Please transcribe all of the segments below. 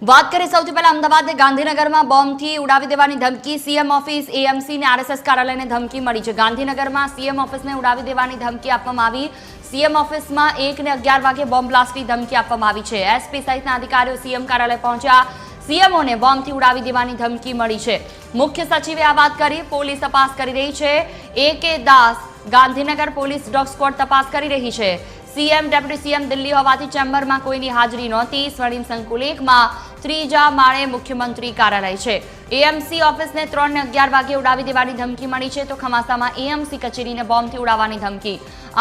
વાત કરીએ સૌથી પહેલા અમદાવાદ ગાંધીનગરમાં બોમ્બથી ઉડાવી દેવાની ધમકી સીએમ ઓફિસ એએમસી ને આરએસએસ કાર્યાલયને ધમકી મળી છે। ગાંધીનગરમાં સીએમ ઓફિસને ઉડાવી દેવાની ધમકી આપવામાં આવી। સીએમ ઓફિસમાં 1 ને 11 વાગે બોમ્બ બ્લાસ્ટની ધમકી આપવામાં આવી છે। એસપી સહિતના અધિકારીઓ સીએમ કાર્યાલય પહોંચ્યા। સીએમઓને બોમ્બથી ઉડાવી દેવાની ધમકી મળી છે। મુખ્ય સચિવે આ વાત કરી। પોલીસ તપાસ કરી રહી છે। A.K. દાસ ગાંધીનગર પોલીસ ડોગ સ્ક્વોડ તપાસ કરી રહી છે। सीएम डेप्यूटी सीएम दिल्ली होवाथी चेम्बरमां कोईनी हाजरी नहोती। स्वर्णिम संकुल 1 मां त्रीजा माळे मुख्यमंत्री कार्यालय छे। एएमसी ऑफिसने 3 ने 11 वागे उडावी देवानी धमकी मळी छे तो खमासामां एएमसी कचेरीने बोम्बथी उडाववानी धमकी।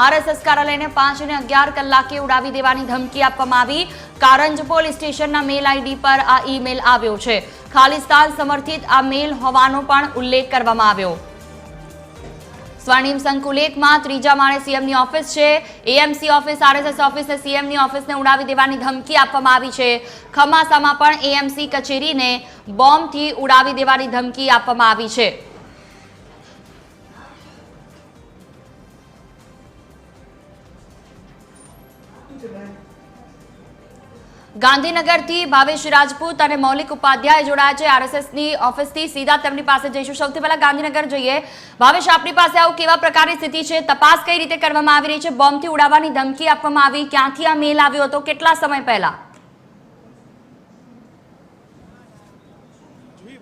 आरएसएस कार्यालयने 5 ने 11 कलाके उडावी देवानी धमकी आपवामां आवी। कारंज पोलीस स्टेशनना मेल आईडी पर आ ईमेल आव्यो छे। खालिस्तान समर्थित आ मेल होવાનો पण उल्लेख करवामां आव्यो। स्वर्णिम संकुल 1 मां त्रीजा माळे सीएमनी ऑफिस छे। एएमसी ऑफिस आरएसएस ऑफिस ने सीएमनी ऑफिसने उडावी देवानी धमकी आपवामां आवी छे। खमासामां पण एएमसी कचेरीने बोम्बथी उडावी देवानी धमकी आपवामां आवी छे। गांधीनगरथी भावेश राजपूत और मौलिक उपाध्याय जोड़ाया है। आरएसएसनी ऑफिसथी सीधा तेमनी पासे जईशुं। सौथी पहेला गांधीनगर जईए। भावेश, आपनी पासे आવું केवा प्रकारनी स्थिति छे? तपास कई रीते करवामां आवी रही छे? बोम्बथी उडावવાની धमकी આપવામાં આવી, ક્યાંથી આ મેલ આવ્યો હતો, કેટલા સમય પહેલા?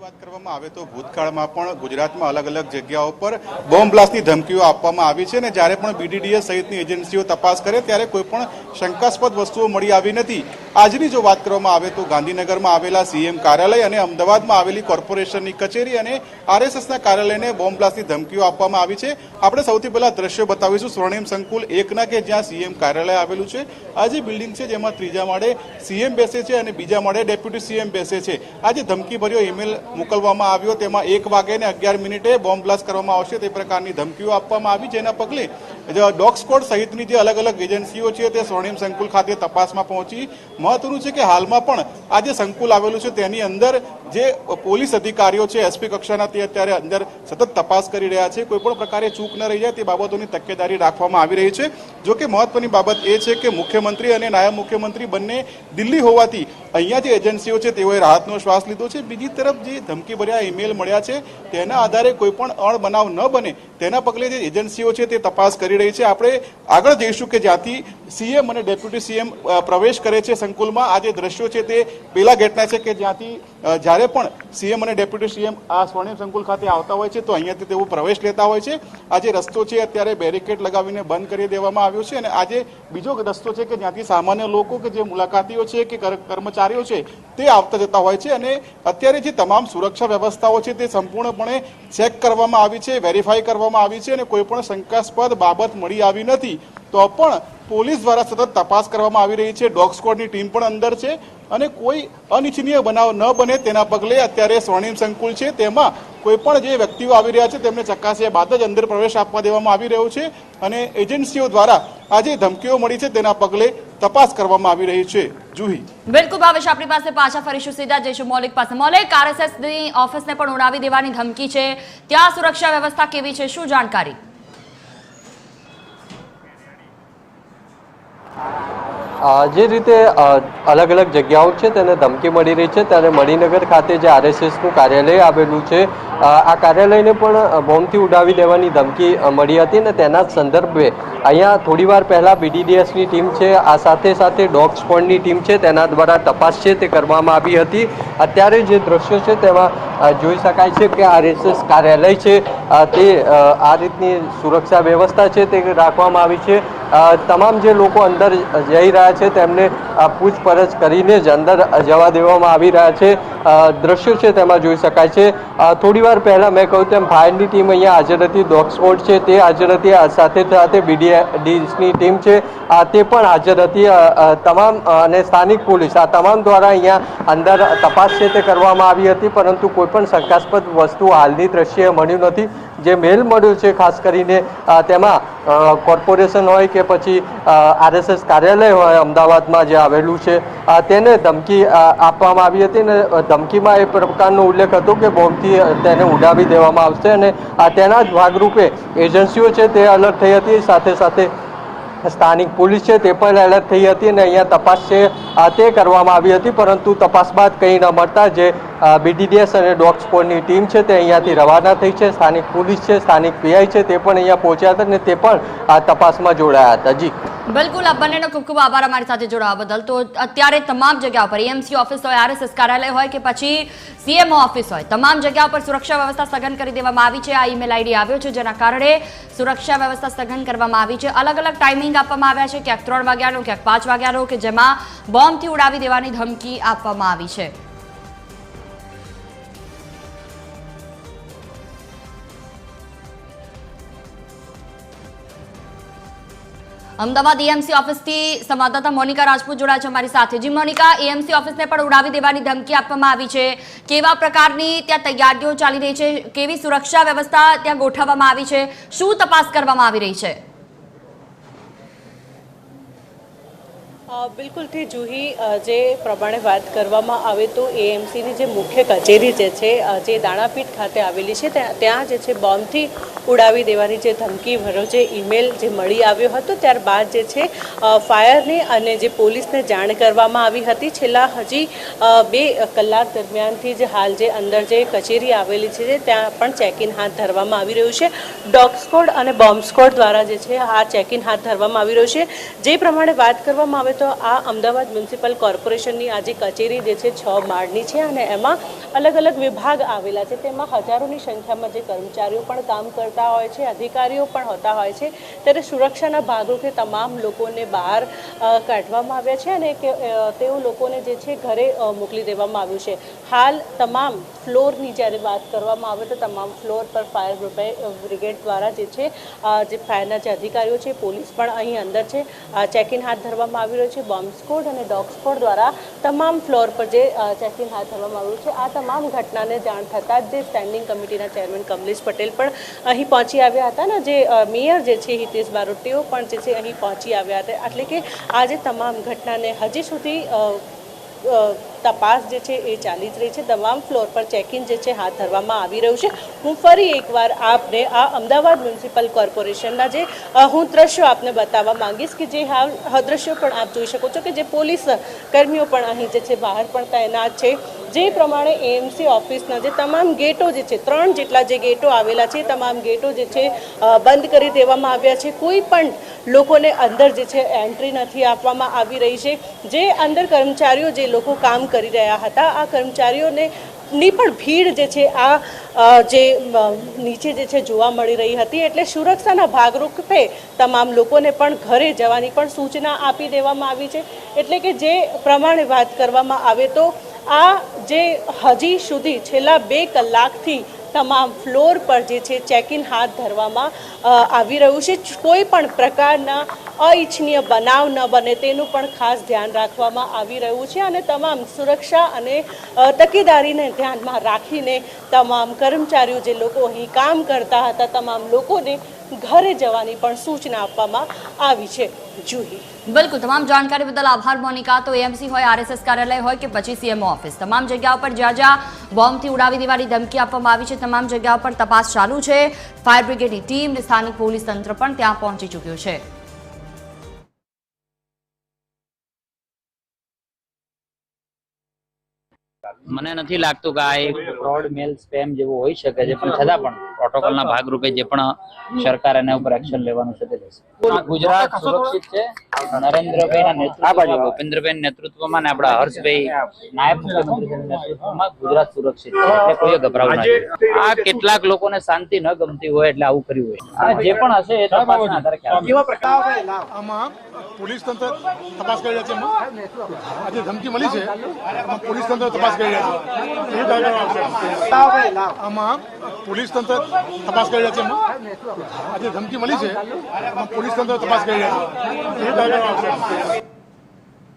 વાત કરવામાં આવે તો ભૂતકાળમાં પણ ગુજરાતમાં અલગ અલગ જગ્યાઓ પર બોમ્બ બ્લાસ્ટની ધમકીઓ આપવામાં આવી છે અને જ્યારે પણ બીડીડીએસ સહિતની એજન્સીઓ તપાસ કરે ત્યારે કોઈ પણ શંકાસ્પદ વસ્તુઓ મળી આવી નથી। આજની જો વાત કરવામાં આવે તો ગાંધીનગરમાં આવેલા સીએમ કાર્યાલય અને અમદાવાદમાં આવેલી કોર્પોરેશનની કચેરી અને આરએસએસના કાર્યાલયને બોમ્બ બ્લાસ્ટની ધમકીઓ આપવામાં આવી છે। આપણે સૌથી પહેલા દ્રશ્યો બતાવીશું સ્વર્ણિમ સંકુલ 1ના કે જ્યાં સીએમ કાર્યાલય આવેલું છે। આ જે બિલ્ડિંગ છે જેમાં ત્રીજા માળે સીએમ બેસે છે અને બીજા માળે ડેપ્યુટી સીએમ બેસે છે। આ જે ધમકીભર્યો ઈમેલ મોકલવામાં આવ્યો તેમાં 1 વાગે ને 11 મિનિટે બોમ્બ બ્લાસ્ટ કરવામાં આવશે તે પ્રકારની ધમકીઓ આપવામાં આવી, જેના પગલે ડોગ સ્ક્વોડ સહિતની જે અલગ અલગ એજન્સીઓ છે તે સ્વર્ણિમ સંકુલ ખાતે તપાસમાં પહોંચી। મહત્વનું છે કે હાલમાં પણ આ જે સંકુલ આવેલું છે તેની અંદર જે પોલીસ અધિકારીઓ છે એસપી કક્ષાના તે અત્યારે અંદર સતત તપાસ કરી રહ્યા છે। કોઈ પણ પ્રકારે ચૂક ન રહી જાય તે બાબતોની તકેદારી રાખવામાં આવી રહી છે। જો કે મહત્વની બાબત એ છે કે મુખ્યમંત્રી અને નાયબ મુખ્યમંત્રી બંને દિલ્હી હોવાથી અહીંયા જે એજન્સીઓ છે તેઓએ રાહતનો શ્વાસ લીધો છે। બીજી તરફ જે ધમકીભર્યા ઈમેલ મળ્યા છે તેના આધારે કોઈ પણ અણબનાવ ન બને તેના પગલે જે એજન્સીઓ છે તે તપાસ કરી રહી છે। આપણે આગળ જઈશું કે જ્યાંથી સીએમ અને ડેપ્યુટી સીએમ પ્રવેશ કરે છે સંકુલમાં। આ જે દ્રશ્યો છે તે પેલા ગેટના છે કે જ્યાંથી જ્યારે પણ સીએમ અને ડેપ્યુટી સીએમ આ સ્વર્ણિમ સંકુલ ખાતે આવતા હોય છે તો અહીંયાથી તેઓ પ્રવેશ લેતા હોય છે। આ જે રસ્તો છે અત્યારે બેરિકેડ લગાવીને બંધ કરી દેવામાં આવ્યો છે અને આજે બીજો રસ્તો છે કે જ્યાંથી સામાન્ય લોકો કે જે મુલાકાતીઓ છે કે કર્મચારીઓ છે તે આવતા જતા હોય છે અને અત્યારે જે તમામ સુરક્ષા વ્યવસ્થાઓ છે તે સંપૂર્ણપણે ચેક કરવામાં આવી છે, વેરીફાઈ કરવામાં આવી છે અને કોઈ પણ શંકાસ્પદ બાબત મળી આવી નથી। તો પણ પોલીસ દ્વારા સતત તપાસ કરવામાં આવી રહી છે। ડોગ સ્ક્વોડની ટીમ પણ અંદર છે અને કોઈ અનિચ્છનીય બનાવ ન બને તેના પગલે અત્યારે સ્વર્ણિમ સંકુલ છે તેમાં કોઈ પણ જે વ્યક્તિઓ આવી રહ્યા છે તેમને ચકાસ્યા બાદ જ અંદર પ્રવેશ આપવા દેવામાં આવી રહ્યો છે અને એજન્સીઓ દ્વારા આ જે ધમકીઓ મળી છે તેના પગલે તપાસ કરવામાં આવી રહી છે। જુહી, બિલકુલ ભાવેશ, આપણી પાસે પાછા ફરીશું, સીધા જઈશું મૌલિક પાસે। મૌલિક, આરએસએસની ઓફિસને પણ ઉડાવી દેવાની ધમકી છે, ત્યાં સુરક્ષા વ્યવસ્થા કેવી છે, શું જાણકારી? જે રીતે અલગ અલગ જગ્યાઓ છે તેને ધમકી મળી રહી છે ત્યારે મણિનગર ખાતે જે આરએસએસનું કાર્યાલય આવેલું છે આ કાર્યાલયને પણ બોમ્બથી ઉડાવી દેવાની ધમકી મળી હતી અને તેના સંદર્ભે અહીંયા થોડીવાર પહેલાં બીડીડીએસની ટીમ છે, આ સાથે સાથે ડોગ સ્ક્વોડની ટીમ છે તેના દ્વારા તપાસ છે તે કરવામાં આવી હતી। અત્યારે જે દ્રશ્યો છે તેમાં જોઈ શકાય છે કે આરએસએસ કાર્યાલય છે તે આ રીતની સુરક્ષા વ્યવસ્થા છે તે રાખવામાં આવી છે। તમામ જે લોકો અંદર જઈ રહ્યા છે તેમને પૂછપરછ કરીને જ અંદર જવા દેવામાં આવી રહ્યા છે। દ્રશ્યો છે તેમાં જોઈ શકાય છે। થોડીવાર પહેલાં મેં કહ્યું તેમ ફાયરની ટીમ અહીંયા હાજર હતી, ડોગ સ્ક્વોડ છે તે હાજર હતી, સાથે સાથે બીડીડીએસની ટીમ છે તે પણ હાજર હતી। તમામ અને સ્થાનિક પોલીસ આ તમામ દ્વારા અહીંયા અંદર તપાસ છે તે કરવામાં આવી હતી, પરંતુ કોઈ પણ શંકાસ્પદ વસ્તુ હાલની દ્રશ્યે મળ્યું નથી। જે મેલ મળ્યો છે ખાસ કરીને તેમાં કોર્પોરેશન હોય કે પછી આરએસએસ કાર્યાલય હોય અમદાવાદમાં જે આવેલું છે તેને ધમકી આપવામાં આવી હતી અને ધમકીમાં એ પ્રકારનો ઉલ્લેખ હતો કે બોમ્બથી તેને ઉડાવી દેવામાં આવશે અને તેના જ ભાગરૂપે એજન્સીઓ છે તે અલર્ટ થઈ હતી। સાથે સાથે સ્થાનિક પોલીસ છે તે પણ એલર્ટ થઈ હતી અને અહીંયા તપાસ છે તે કરવામાં આવી હતી, પરંતુ તપાસ બાદ કંઈ ન મળતા જે BDDS અને ડોગ સ્ક્વોડની ટીમ છે તે અહીંયાથી રવાના થઈ છે. સ્થાનિક પોલીસ છે, સ્થાનિક PI છે તે પણ અહીંયા પહોંચ્યા હતા અને તે પણ આ તપાસમાં જોડાયા હતા. જી બિલકુલ, આપ બંનેનો ખૂબ ખૂબ આભાર અમારી સાથે જોડાવા બદલ. તો અત્યારે તમામ જગ્યા પર EMC ઓફિસ હોય, RSS કાર્યાલય હોય કે પછી CMO ઓફિસ હોય, તમામ જગ્યા પર સુરક્ષા વ્યવસ્થા સઘન કરી દેવામાં આવી છે. આ ઈમેલ ID આવ્યો છે જેના કારણે સુરક્ષા વ્યવસ્થા સઘન કરવામાં આવી છે. અલગ અલગ ટાઈમિંગ આપવામાં આવ્યા છે, ક્યાંક 3 વાગ્યાનો, ક્યાંક 5 વાગ્યાનો, કે જેમાં બોમ્બથી ઉડાવી દેવાની ધમકી આપવામાં આવી છે. અમદાવાદ EMC ઓફિસથી સંવાદદાતા મોનિકા રાજપૂત જોડાય છે અમારી સાથે. જી મોનિકા, EMC ઓફિસને પણ ઉડાવી દેવાની ધમકી આપવામાં આવી છે. કેવા પ્રકારની ત્યાં તૈયારીઓ ચાલી રહી છે? કેવી સુરક્ષા વ્યવસ્થા ત્યાં ગોઠવવામાં આવી છે? શું તપાસ કરવામાં આવી રહી છે? બિલકુલથી જુહી, જે પ્રમાણે વાત કરવામાં આવે તો AMCની જે મુખ્ય કચેરી જે છે જે દાણાપીઠ ખાતે આવેલી છે ત્યાં જે છે બોમ્બથી ઉડાવી દેવાની જે ધમકી ભર્યો જે ઈમેલ જે મળી આવ્યો હતો, ત્યારબાદ જે છે ફાયરની અને જે પોલીસને જાણ કરવામાં આવી હતી. છેલ્લા હજી 2 કલાક દરમિયાનથી જે હાલ જે અંદર જે કચેરી આવેલી છે ત્યાં પણ ચેકિન હાથ ધરવામાં આવી રહ્યું છે. ડોગ સ્ક્વોડ અને બોમ્બ સ્ક્વોડ દ્વારા જે છે આ ચેકિન હાથ ધરવામાં આવી રહ્યું છે. જે પ્રમાણે વાત કરવામાં આવે તો આ અમદાવાદ મ્યુનિસિપલ કોર્પોરેશનની આ જે કચેરી જે છે 6 માળની છે અને એમાં અલગ અલગ વિભાગ આવેલા છે. તેમાં હજારોની સંખ્યામાં જે કર્મચારીઓ પણ કામ કરતા હોય છે, અધિકારીઓ પણ હોતા હોય છે. ત્યારે સુરક્ષાના ભાગરૂપે તમામ લોકોને બહાર કાઢવામાં આવ્યા છે અને તેઓ લોકોને જે છે ઘરે મોકલી દેવામાં આવ્યું છે. હાલ તમામ ફ્લોરની જ્યારે વાત કરવામાં આવે તો તમામ ફ્લોર પર ફાયર બ્રિગેડ દ્વારા જે છે જે ફાયરના જે અધિકારીઓ છે, પોલીસ પણ અહીં અંદર છે, ચેકિન હાથ ધરવામાં આવી રહ્યું છે. બોમ્બ સ્ક્વોડ અને ડોગ સ્ક્વોડ દ્વારા તમામ ફ્લોર પર જે ચેકિંગ હાથ ધરવામાં આવ્યું છે. આ તમામ ઘટનાને જાણ થતાં જ જે સ્ટેન્ડિંગ કમિટીના ચેરમેન કમલેશ પટેલ પણ અહીં પહોંચી આવ્યા હતા અને જે મેયર જે છે હિતેશ બારોટ તેઓ પણ જે છે અહીં પહોંચી આવ્યા હતા. એટલે કે આજે તમામ ઘટનાને હજી સુધી તપાસ જે છે એ ચાલી જ રહી છે. તમામ ફ્લોર પર ચેકિંગ જે છે હાથ ધરવામાં આવી રહ્યું છે. હું ફરી એકવાર આપને આ અમદાવાદ મ્યુનિસિપલ કોર્પોરેશનના જે હું દ્રશ્યો આપને બતાવવા માંગીશ કે જે હાલ દ્રશ્યો પણ આપ જોઈ શકો છો કે જે પોલીસ કર્મીઓ પણ અહીં જે છે બહાર પણ તૈનાત છે. જે પ્રમાણે AMC ઓફિસના જે તમામ ગેટો જે છે 3 જેટલા જે ગેટો આવેલા છે તમામ ગેટો જે છે બંધ કરી દેવામાં આવ્યા છે. કોઈ પણ લોકોને અંદર જે છે એન્ટ્રી નથી આપવામાં આવી રહી છે. જે અંદર કર્મચારીઓ જે લોકો કામ કરી રહ્યા હતા આ કર્મચારીઓને ની પણ ભીડ જે છે આ જે નીચે જે છે જોવા મળી રહી હતી. એટલે સુરક્ષાના ભાગરૂપે તમામ લોકોને પણ ઘરે જવાની પણ સૂચના આપી દેવામાં આવી છે. એટલે કે જે પ્રમાણે વાત કરવામાં આવે તો આ જે હજી સુધી છેલ્લા 2 કલાકથી તમામ ફ્લોર પર જે છે ચેકિન હાથ ધરવામાં આવી રહ્યું છે. કોઈ પણ પ્રકારના અનિચ્છનીય બનાવ ન બને તેનું પણ ખાસ ધ્યાન રાખવામાં આવી રહ્યું છે અને તમામ સુરક્ષા અને તકેદારીને ધ્યાનમાં રાખીને તમામ કર્મચારીઓ જે લોકો અહીં કામ કરતા હતા તમામ લોકોને ઘરે જવાની પણ સૂચના આપવામાં આવી છે. જુહી, બિલકુલ, તમામ જાણકારી બદલ આભાર મોનિકા. તો AMC હોય, RSS કાર્યાલય હોય કે પછી CMO ઓફિસ, તમામ જગ્યાઓ પર જ્યાં જ્યાં બોમ્બથી ઉડાવી દેવાની ધમકી આપવામાં આવી છે તમામ જગ્યાઓ પર તપાસ ચાલુ છે. ફાયર બ્રિગેડની ટીમ અને સ્થાનિક પોલીસ તંત્ર પણ ત્યાં પહોંચી ચૂક્યું છે. મને નથી લાગતું કે આ એક ફ્રોડ મેલ સ્પેમ જેવું હોઈ શકે છે, પણ છતાં પણ પ્રોટોકોલના ભાગરૂપે જે પણ સરકાર એના ઉપર એક્શન લેવાનું છે તે લેશે. ગુજરાત સુરક્ષિત છે. નરેન્દ્રભાઈના નેતૃત્વમાં, ભૂપેન્દ્રભાઈના નેતૃત્વમાં ને આપણા હર્ષભાઈ નાયબ મુખ્યમંત્રીના નેતૃત્વમાં ગુજરાત સુરક્ષિત છે. એટલે કોઈએ ગભરાવું નથી. આ કેટલાક લોકોને શાંતિ ન ગમતી હોય એટલે આવું કર્યું હોય. આ જે પણ હશે એ તપાસના આધારે ખ્યાલ. આમાં પોલીસ તંત્ર તપાસ કરી રહ્યા છે. આજે ધમકી મળી છે આમાં પોલીસ તંત્ર તપાસ કરી રહ્યા છે. આમાં પોલીસ તંત્ર તપાસ કરી રહ્યા છે. આજે ધમકી મળી છે આમાં પોલીસ તંત્ર તપાસ કરી રહ્યા છે.